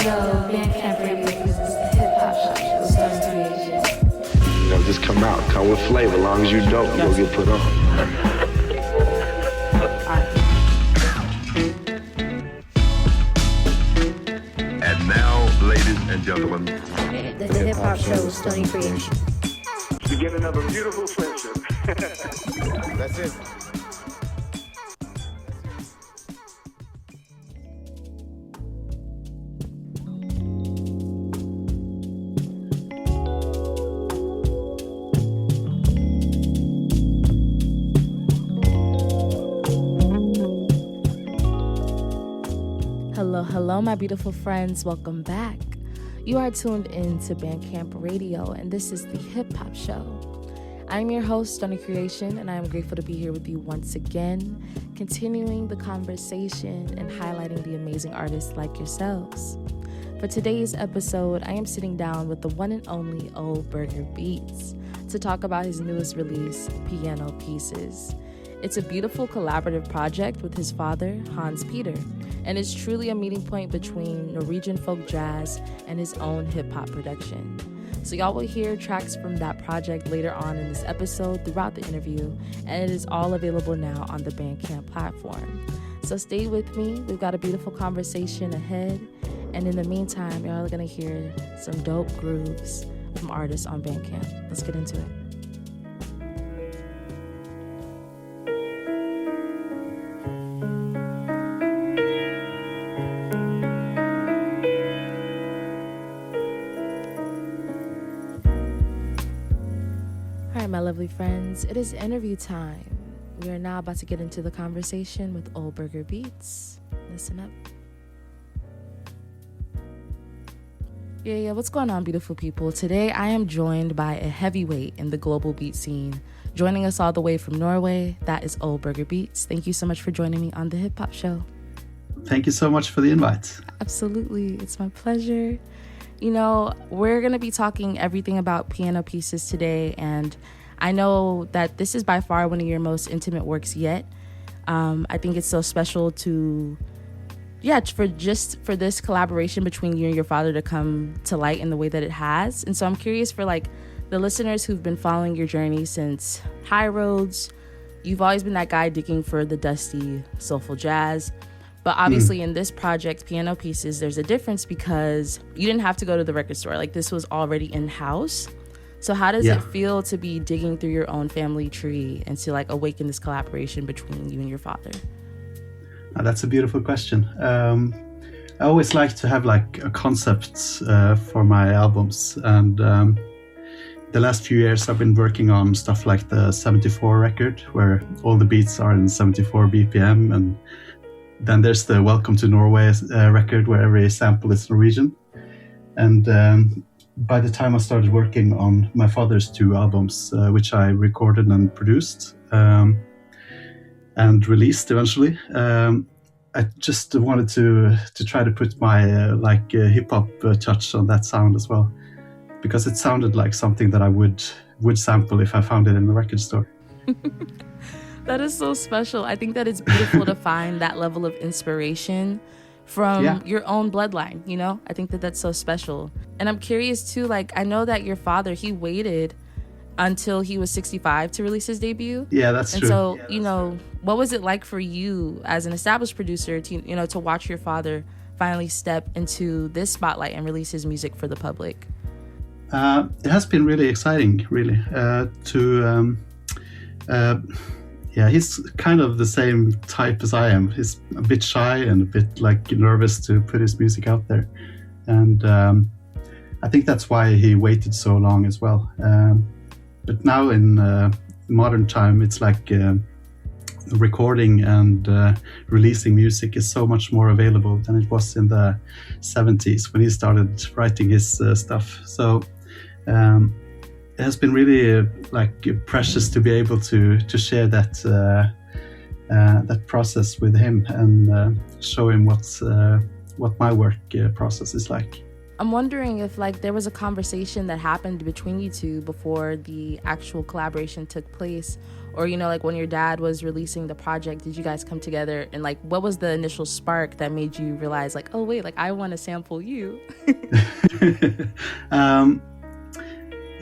Yo, Bandcamp Radio presents the hip hop show, Stoney Creation. You know, just come out, come with flavor. As long as you don't, you'll get put on. And now, ladies and gentlemen, The hip hop show, Stoney Creation. Beginning of a beautiful friendship. that's it. Hello, my beautiful friends. Welcome back. You are tuned in to Bandcamp Radio, and this is the Hip Hop Show. I'm your host, Stoney Creation, and I am grateful to be here with you once again, continuing the conversation and highlighting the amazing artists like yourselves. For today's episode, I am sitting down with the one and only Old Burger Beats to talk about his newest release, Piano Pieces. It's a beautiful collaborative project with his father, Hans Peter, and it's truly a meeting point between Norwegian folk jazz and his own hip-hop production. So y'all will hear tracks from that project later on in this episode throughout the interview, and it is all available now on the Bandcamp platform. So stay with me. We've got a beautiful conversation ahead, and in the meantime, y'all are gonna hear some dope grooves from artists on Bandcamp. Let's get into it. My lovely friends, it is interview time. We are now about to get into the conversation with Old Burger Beats. Listen up. Yeah, what's going on, beautiful people? Today I am joined by a heavyweight in the global beat scene. Joining us all the way from Norway, that is Old Burger Beats. Thank you so much for joining me on the Hip Hop Show. Thank you so much for the invite. Absolutely, it's my pleasure. You know, we're going to be talking everything about Piano Pieces today, and I know that this is by far one of your most intimate works yet. I think it's so special for this collaboration between you and your father to come to light in the way that it has. And so I'm curious for like the listeners who've been following your journey since High Roads. You've always been that guy digging for the dusty, soulful jazz. But obviously in this project, Piano Pieces, there's a difference because you didn't have to go to the record store. Like this was already in-house. So how does it feel to be digging through your own family tree and to like awaken this collaboration between you and your father? That's a beautiful question. I always like to have like a concept for my albums. And the last few years I've been working on stuff like the 74 record, where all the beats are in 74 BPM. And then there's the Welcome to Norway record, where every sample is Norwegian. And by the time I started working on my father's two albums, which I recorded and produced and released eventually, I just wanted to try to put my hip hop touch on that sound as well, because it sounded like something that I would sample if I found it in the record store. That is so special. I think that it's beautiful to find that level of inspiration from your own bloodline, you know? I think that that's so special. And I'm curious too, like, I know that your father, he waited until he was 65 to release his debut. Yeah, that's true. And so, you know, what was it like for you as an established producer to, you know, to watch your father finally step into this spotlight and release his music for the public? It has been really exciting, really, he's kind of the same type as I am. He's a bit shy and a bit like nervous to put his music out there. And I think that's why he waited so long as well. But now in modern time, it's like recording and releasing music is so much more available than it was in the 70s when he started writing his stuff. So it has been really precious to be able to share that process with him and show him what my work process is like. I'm wondering if like there was a conversation that happened between you two before the actual collaboration took place, or like when your dad was releasing the project, did you guys come together and like what was the initial spark that made you realize like, oh wait, like I want to sample you?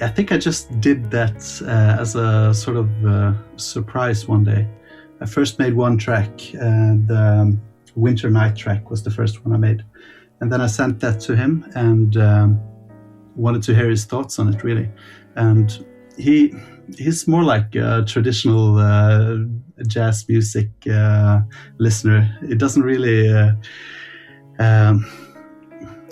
I think I just did that as a sort of surprise one day. I first made one track, the Winter Night track was the first one I made. And then I sent that to him and wanted to hear his thoughts on it, really. And he's more like a traditional jazz music listener. He doesn't really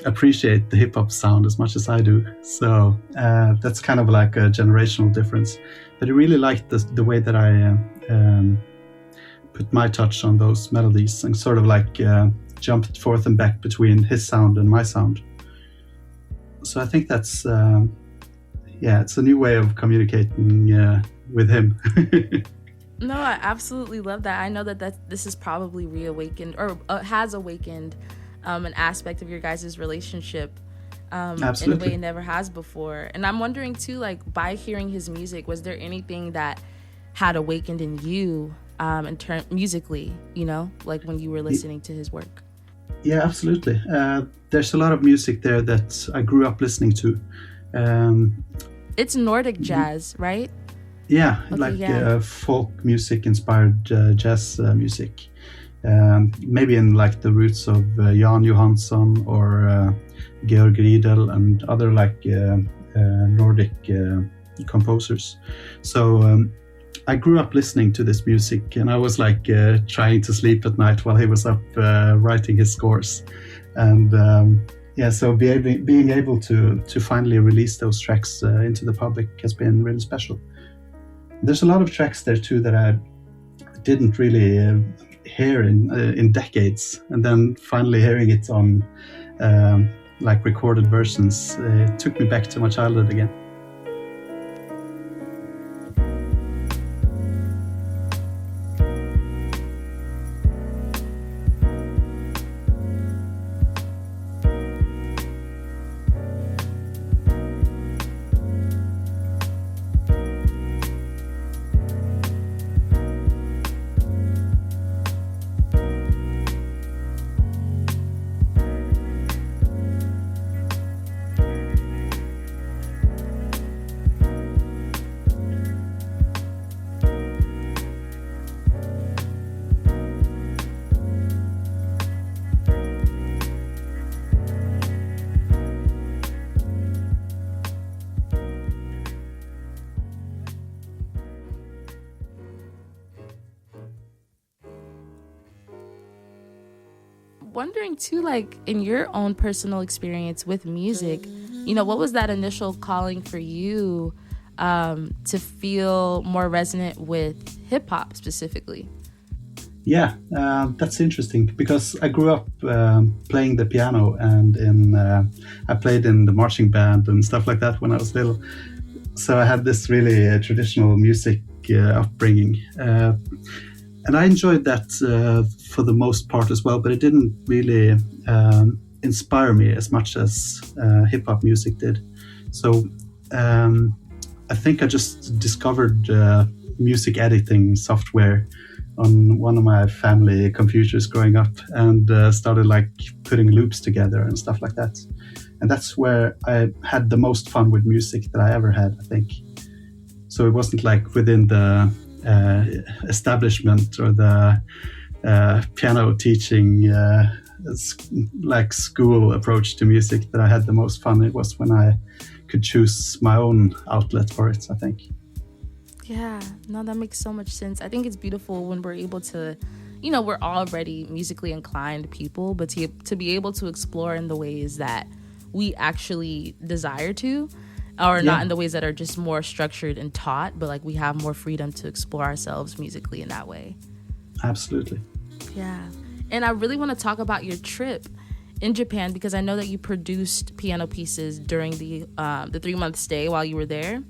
appreciate the hip hop sound as much as I do. So that's kind of like a generational difference. But he really liked the way that I put my touch on those melodies and sort of like jumped forth and back between his sound and my sound. So I think that's, it's a new way of communicating with him. No, I absolutely love that. I know that this is probably reawakened or has awakened an aspect of your guys' relationship in a way it never has before. And I'm wondering too, like by hearing his music, was there anything that had awakened in you in turn musically, like when you were listening to his work? Yeah, absolutely. There's a lot of music there that I grew up listening to. It's Nordic jazz, right? Yeah, okay, folk music inspired jazz music. Maybe in like the roots of Jan Johansson or Georg Riedel and other like Nordic composers. So I grew up listening to this music, and I was like trying to sleep at night while he was up writing his scores. And so being able to finally release those tracks into the public has been really special. There's a lot of tracks there too that I didn't really hear in decades, and then finally hearing it on like recorded versions, it took me back to my childhood again. Wondering too, like in your own personal experience with music, what was that initial calling for you to feel more resonant with hip hop specifically? Yeah, that's interesting because I grew up playing the piano and I played in the marching band and stuff like that when I was little. So I had this really traditional music upbringing. And I enjoyed that for the most part as well, but it didn't really inspire me as much as hip-hop music did. So I think I just discovered music editing software on one of my family computers growing up and started like putting loops together and stuff like that. And that's where I had the most fun with music that I ever had, I think. So it wasn't like within the establishment or the piano teaching like school approach to music that I had the most fun. It was when I could choose my own outlet for it, I think. Yeah, no, that makes so much sense. I think it's beautiful when we're able to, we're already musically inclined people, but to be able to explore in the ways that we actually desire to, or not in the ways that are just more structured and taught, but like we have more freedom to explore ourselves musically in that way. Absolutely. Yeah. And I really want to talk about your trip in Japan because I know that you produced piano pieces during the 3-month stay while you were there.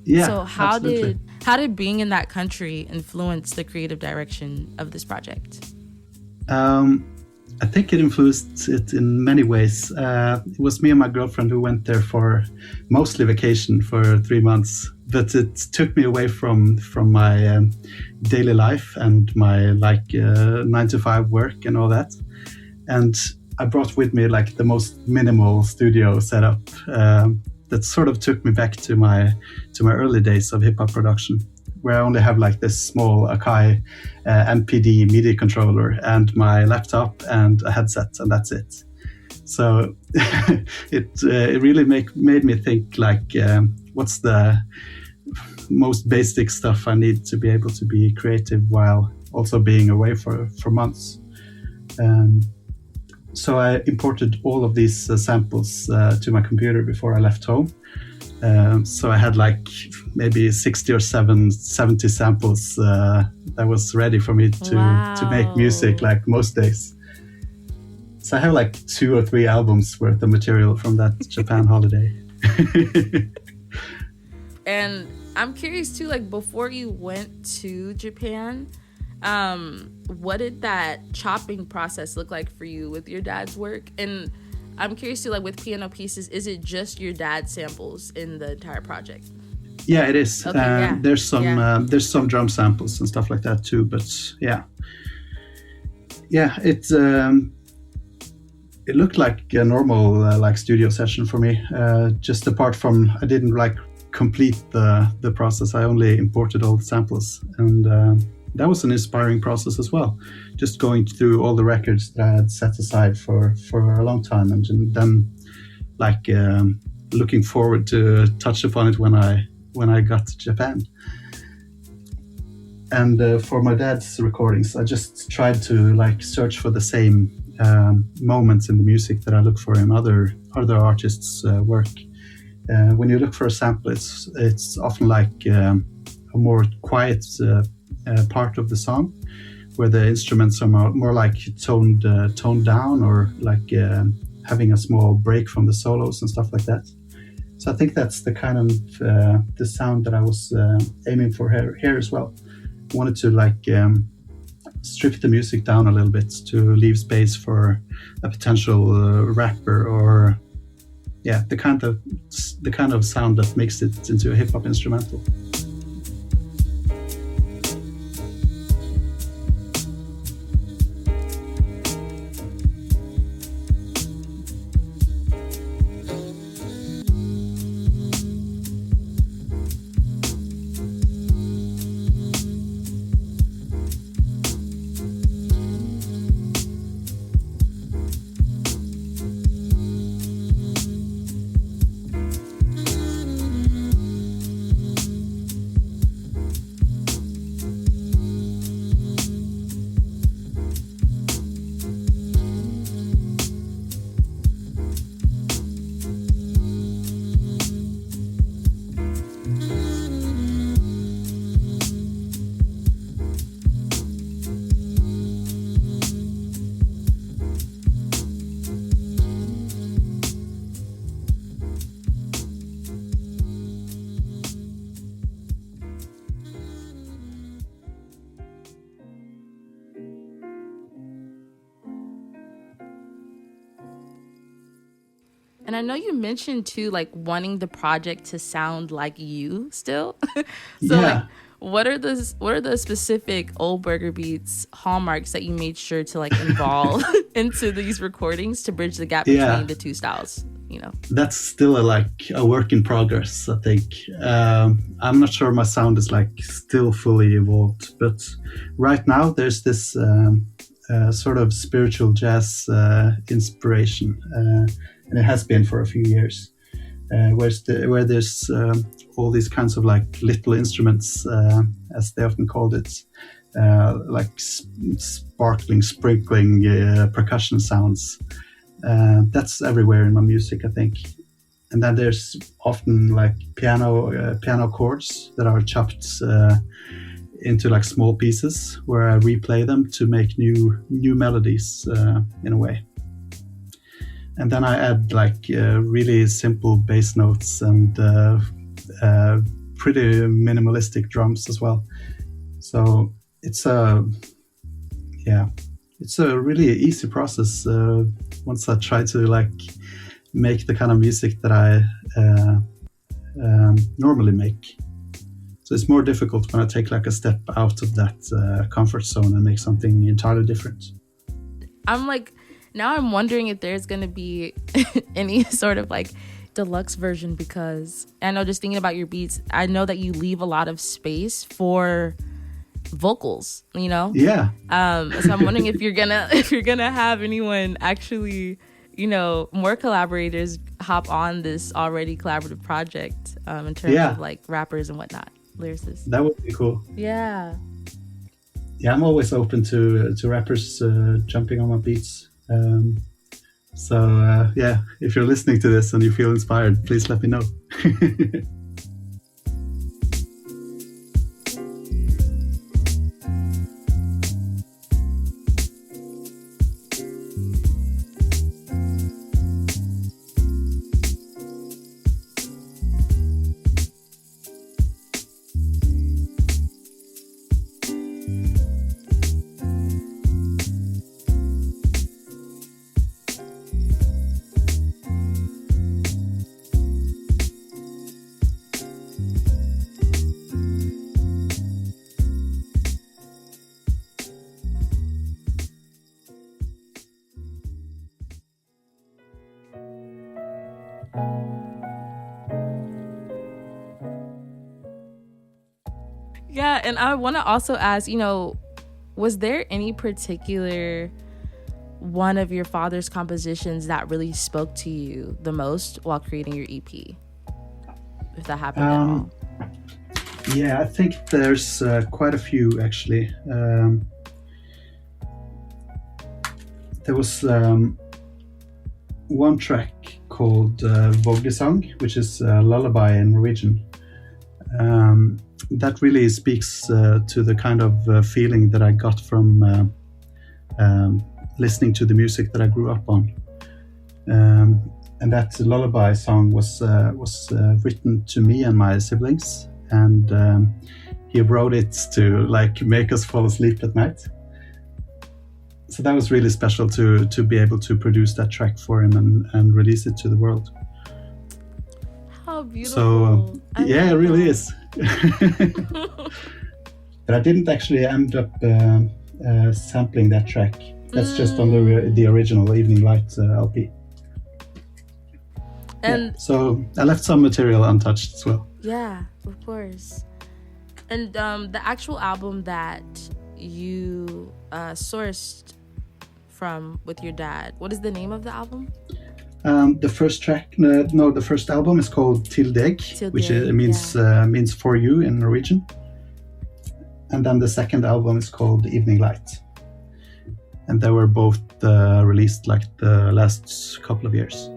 Yeah. So how did being in that country influence the creative direction of this project? I think it influenced it in many ways. It was me and my girlfriend who went there for mostly vacation for 3 months, but it took me away from my daily life and my 9-to-5 work and all that. And I brought with me like the most minimal studio setup that sort of took me back to my early days of hip hop production, where I only have like this small Akai MPD MIDI controller and my laptop and a headset, and that's it. So it really made me think like, what's the most basic stuff I need to be able to be creative while also being away for months. So I imported all of these samples to my computer before I left home. So I had like maybe 60 or 70 samples that was ready for me to make music like most days. So I have like 2 or 3 albums worth of material from that Japan holiday. And I'm curious too, like before you went to Japan, what did that chopping process look like for you with your dad's work? And I'm curious too, like with piano pieces, is it just your dad's samples in the entire project? Yeah, it is. Okay, there's some drum samples and stuff like that too. But yeah, it looked like a normal like studio session for me. Just apart from I didn't like complete the process. I only imported all the samples, and that was an inspiring process as well. Just going through all the records that I had set aside for a long time, and then like looking forward to touch upon it when I got to Japan. And for my dad's recordings, I just tried to like search for the same moments in the music that I look for in other artists' work. When you look for a sample, it's often like a more quiet part of the song, where the instruments are more like toned down, or like having a small break from the solos and stuff like that. So I think that's the kind of the sound that I was aiming for here as well. I wanted to like strip the music down a little bit to leave space for a potential rapper, or the kind of sound that makes it into a hip hop instrumental. And I know you mentioned too, like wanting the project to sound like you still. Like, what are the specific Old Burger Beats hallmarks that you made sure to like involve into these recordings to bridge the gap between the two styles? You know, that's still a work in progress, I think. I'm not sure my sound is like still fully evolved, but right now there's this sort of spiritual jazz inspiration. And it has been for a few years, where there's all these kinds of like little instruments, as they often called it, like sparkling, sprinkling percussion sounds. That's everywhere in my music, I think. And then there's often like piano chords that are chopped into like small pieces, where I replay them to make new melodies in a way. And then I add like really simple bass notes and pretty minimalistic drums as well. So it's it's a really easy process once I try to like make the kind of music that I normally make. So it's more difficult when I take like a step out of that comfort zone and make something entirely different. Now I'm wondering if there's going to be any sort of like deluxe version, because I know, just thinking about your beats, I know that you leave a lot of space for vocals, you know? Yeah. So I'm wondering if you're gonna have anyone actually, you know, more collaborators hop on this already collaborative project in terms of like rappers and whatnot, lyricists. That would be cool. Yeah. Yeah, I'm always open to rappers jumping on my beats. So if you're listening to this and you feel inspired, please let me know. Yeah, and I want to also ask, you know, was there any particular one of your father's compositions that really spoke to you the most while creating your EP? If that happened at all. Yeah, I think there's quite a few actually. There was one track called Voglesang, which is a lullaby in Norwegian. That really speaks to the kind of feeling that I got from listening to the music that I grew up on. And that lullaby song was written to me and my siblings, and he wrote it to like make us fall asleep at night. So that was really special to be able to produce that track for him and release it to the world. How beautiful! So yeah, it really is. But I didn't actually end up sampling that track. That's just on the original Evening Light LP. And so I left some material untouched as well. Yeah, of course. And the actual album that you sourced from with your dad, what is the name of the album? The first track, the first album is called Til deg, which means for you in Norwegian. And then the second album is called Evening Light. And they were both released like the last couple of years.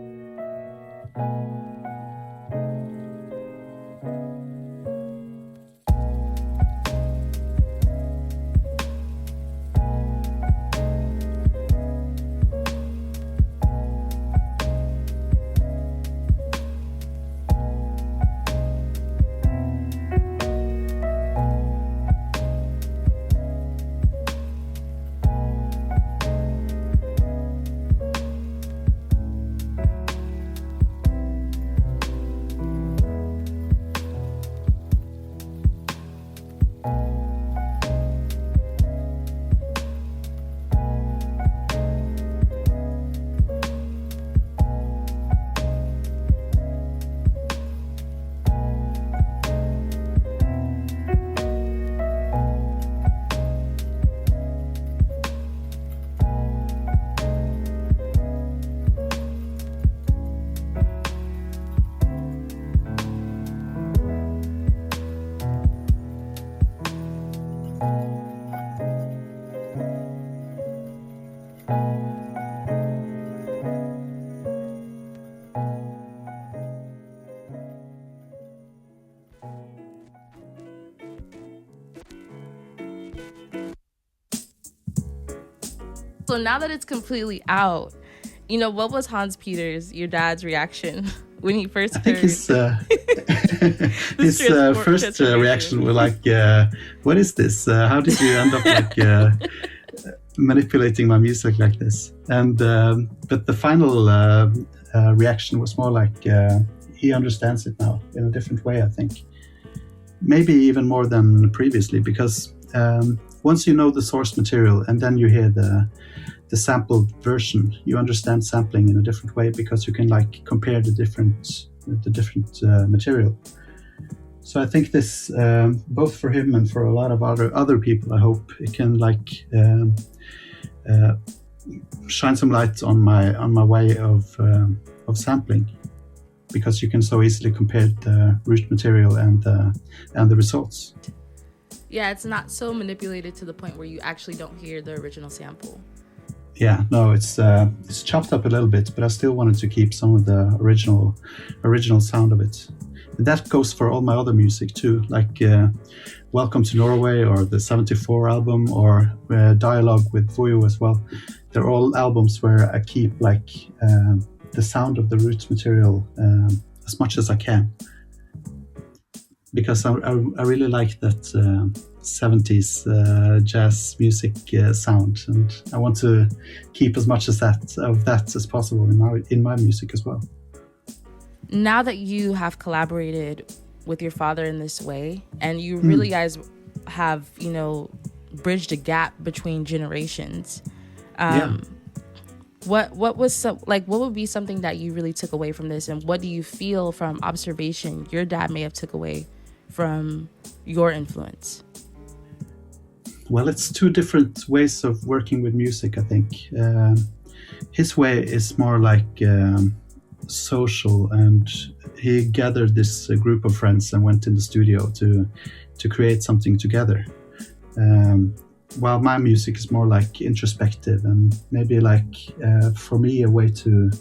So now that it's completely out, you know, what was Hans Peter's, your dad's reaction when he first heard? I think his first reaction was like, what is this? How did you end up like manipulating my music like this. And but the final reaction was more like he understands it now in a different way, I think. Maybe even more than previously, because once you know the source material and then you hear the sampled version, you understand sampling in a different way, because you can like compare the different material. So I think this, both for him and for a lot of other people, I hope it can like shine some light on my way of sampling, because you can so easily compare the root material and the results. Yeah, it's not so manipulated to the point where you actually don't hear the original sample. Yeah, no, it's chopped up a little bit, but I still wanted to keep some of the original sound of it. And that goes for all my other music too, like Welcome to Norway or the 74 album or Dialogue with Voyo as well. They're all albums where I keep like the sound of the roots material as much as I can, because I really like that 70s jazz music sound, and I want to keep as much of that as possible in my music as well. Now that you have collaborated with your father in this way, and you really guys have, bridged a gap between generations, what would be something that you really took away from this, and what do you feel from observation your dad may have took away from your influence? Well, it's two different ways of working with music, I think. His way is more like social, and he gathered this group of friends and went in the studio to create something together. While my music is more like introspective and maybe like for me a way to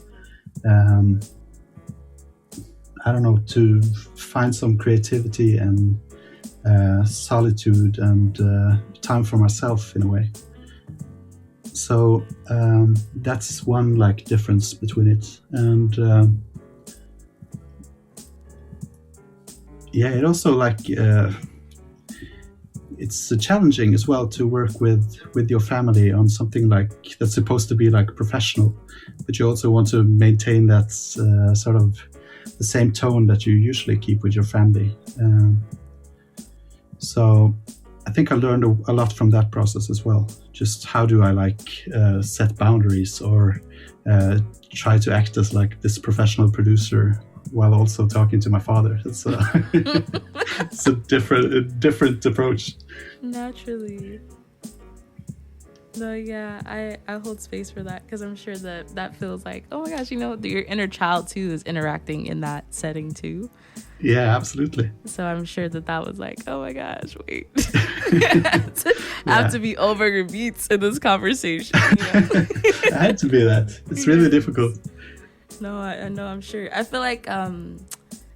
to find some creativity and solitude and time for myself in a way. So that's one like difference between it. And it also like it's challenging as well to work with your family on something like that's supposed to be like professional, but you also want to maintain that sort of the same tone that you usually keep with your family. So I think I learned a lot from that process as well. Just how do I like set boundaries or try to act as like this professional producer while also talking to my father. It's a different approach. Naturally. No, yeah, I hold space for that, because I'm sure that feels like, oh my gosh, your inner child too is interacting in that setting too. Yeah, absolutely. So I'm sure that was like, oh my gosh, wait. I have to be over your beats in this conversation. I had to be that. It's really difficult. No, I know, I'm sure. I feel like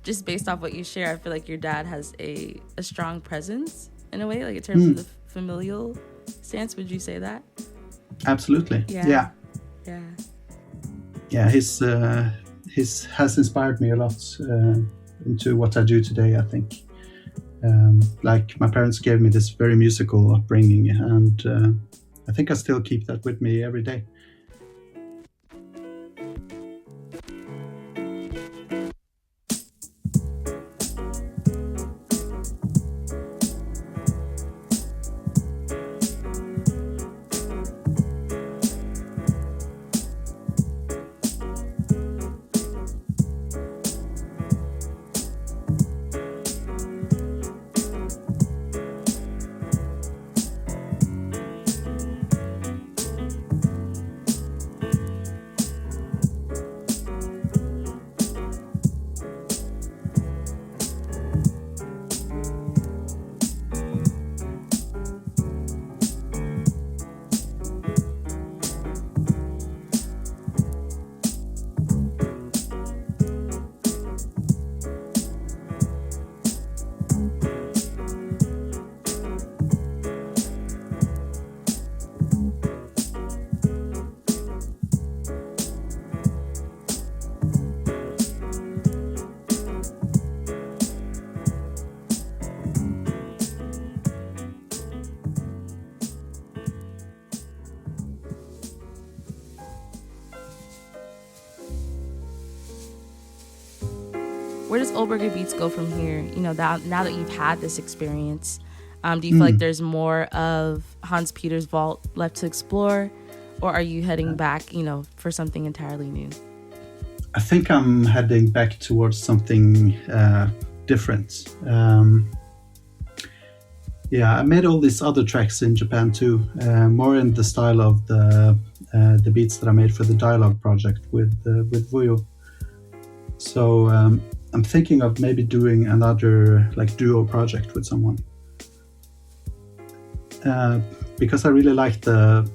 just based off what you share, I feel like your dad has a strong presence in a way, like in terms of the familial stance. Would you say that? Absolutely. Yeah. His has inspired me a lot into what I do today, I think. Like my parents gave me this very musical upbringing, and I think I still keep that with me every day. where does Oberger Beats go from here? You know, now that you've had this experience, do you feel like there's more of Hans Peter's vault left to explore, or are you heading back, you know, for something entirely new? I think I'm heading back towards something different. I made all these other tracks in Japan too, more in the style of the beats that I made for the Dialogue project with Vuyo. So I'm thinking of maybe doing another like duo project with someone. Because I really like the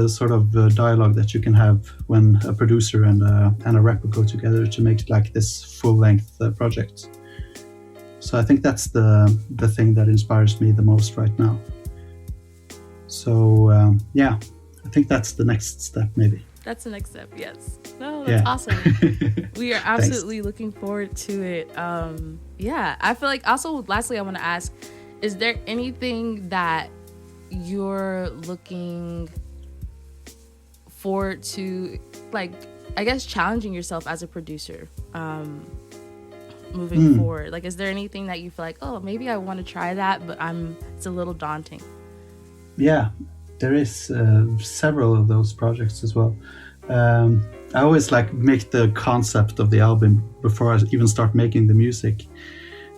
sort of dialogue that you can have when a producer and a rapper go together to make like this full-length project. So I think that's the thing that inspires me the most right now. So I think that's the next step maybe. That's the next step, yes. No, that's awesome. We are absolutely looking forward to it. I feel like also, lastly, I want to ask, is there anything that you're looking forward to, like, I guess, challenging yourself as a producer moving forward? Like, is there anything that you feel like, oh, maybe I want to try that, but it's a little daunting? Yeah, there is several of those projects as well. I always like make the concept of the album before I even start making the music.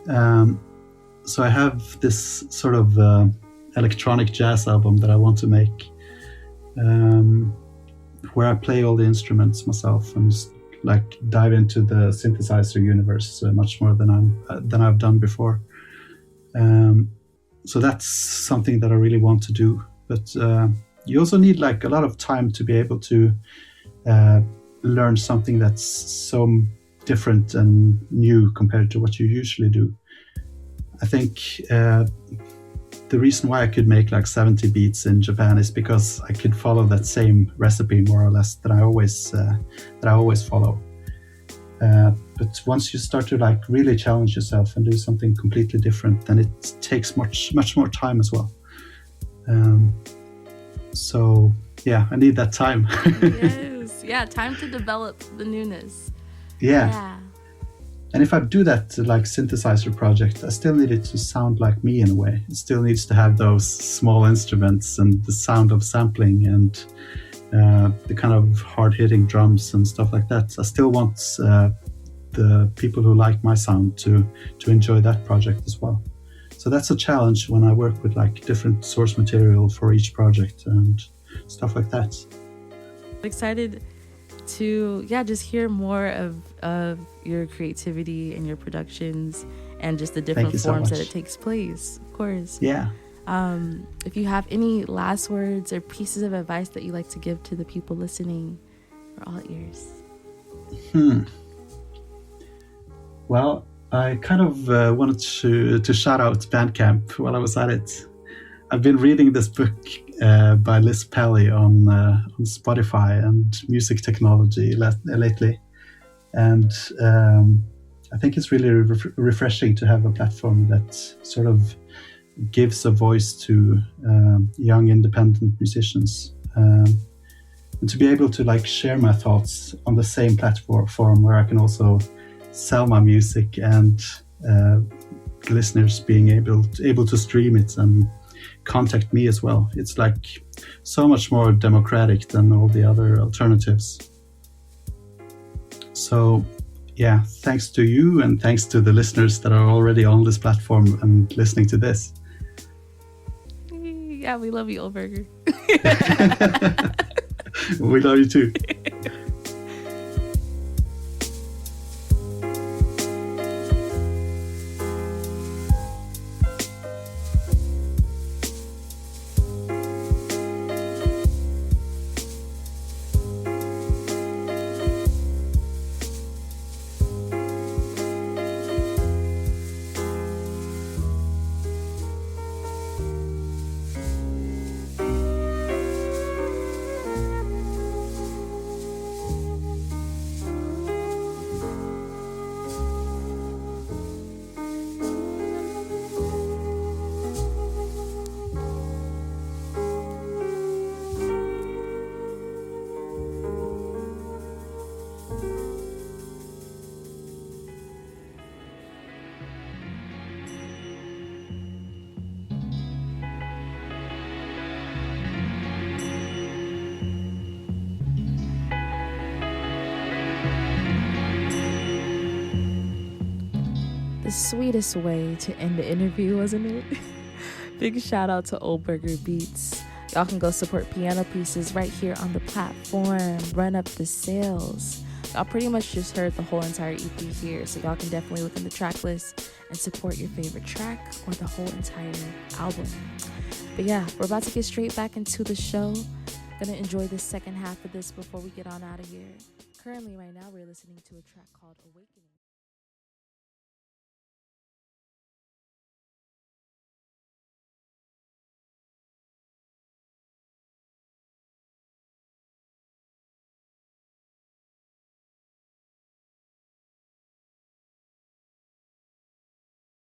So I have this sort of electronic jazz album that I want to make, where I play all the instruments myself and like dive into the synthesizer universe much more than I've done before. So that's something that I really want to do. But you also need like a lot of time to be able to learn something that's so different and new compared to what you usually do. I think the reason why I could make like 70 beats in Japan is because I could follow that same recipe more or less that I always follow. But once you start to like really challenge yourself and do something completely different, then it takes much more time as well. So yeah, I need that time. Yes, time to develop the newness. Yeah. And if I do that like synthesizer project, I still need it to sound like me in a way. It still needs to have those small instruments and the sound of sampling and the kind of hard-hitting drums and stuff like that. I still want the people who like my sound to enjoy that project as well. So that's a challenge when I work with like different source material for each project and stuff like that. Excited to just hear more of your creativity and your productions and just the different forms that it takes place, of course. Yeah. If you have any last words or pieces of advice that you like to give to the people listening, we're all ears. Well, I kind of wanted to shout out Bandcamp while I was at it. I've been reading this book by Liz Pelly on Spotify and music technology lately. And I think it's really refreshing to have a platform that sort of gives a voice to young independent musicians. And to be able to like share my thoughts on the same platform where I can also sell my music and listeners being able to stream it and contact me as well. It's like so much more democratic than all the other alternatives. So yeah, thanks to you and thanks to the listeners that are already on this platform and listening to this. Yeah, we love you, Oberger. We love you too. sweetest way to end the interview, wasn't it? Big shout out to Old Burger Beats. Y'all can go support piano pieces right here on the platform. Run up the sales. Y'all pretty much just heard the whole entire EP here, so y'all can definitely look in the track list and support your favorite track or the whole entire album. But yeah, we're about to get straight back into the show. Gonna enjoy the second half of this before we get on out of here. Currently, right now, we're listening to a track called Awakening.